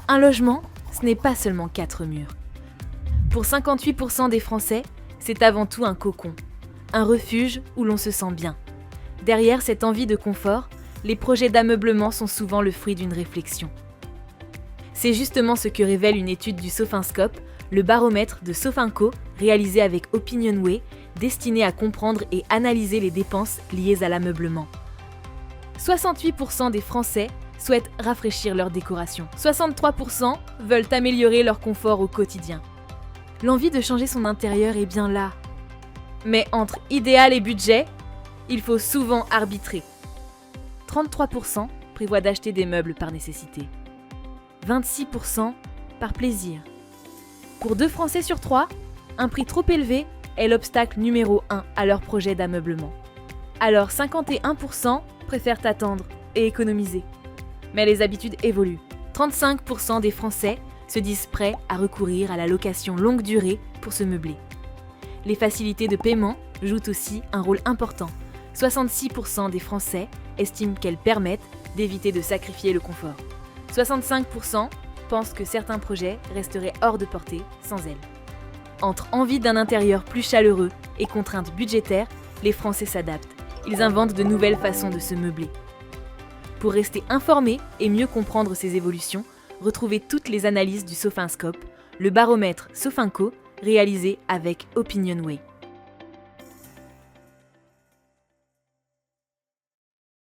Un logement, ce n'est pas seulement 4 murs. Pour 58% des Français, c'est avant tout un cocon, un refuge où l'on se sent bien. Derrière cette envie de confort, les projets d'ameublement sont souvent le fruit d'une réflexion. C'est justement ce que révèle une étude du Sophinscope, le baromètre de Sofinco, réalisé avec Opinionway, destiné à comprendre et analyser les dépenses liées à l'ameublement. 68% des Français souhaitent rafraîchir leur décoration. 63% veulent améliorer leur confort au quotidien. L'envie de changer son intérieur est bien là. Mais entre idéal et budget, il faut souvent arbitrer. 33% prévoient d'acheter des meubles par nécessité. 26% par plaisir. Pour 2 Français sur 3, un prix trop élevé est l'obstacle numéro 1 à leur projet d'ameublement. Alors 51% préfèrent attendre et économiser. Mais les habitudes évoluent. 35% des Français se disent prêts à recourir à la location longue durée pour se meubler. Les facilités de paiement jouent aussi un rôle important. 66% des Français estiment qu'elles permettent d'éviter de sacrifier le confort. 65% pensent que certains projets resteraient hors de portée sans elles. Entre envie d'un intérieur plus chaleureux et contraintes budgétaires, les Français s'adaptent. Ils inventent de nouvelles façons de se meubler. Pour rester informés et mieux comprendre ces évolutions, retrouvez toutes les analyses du Sophinscope, le baromètre Sofinco, réalisé avec Opinionway.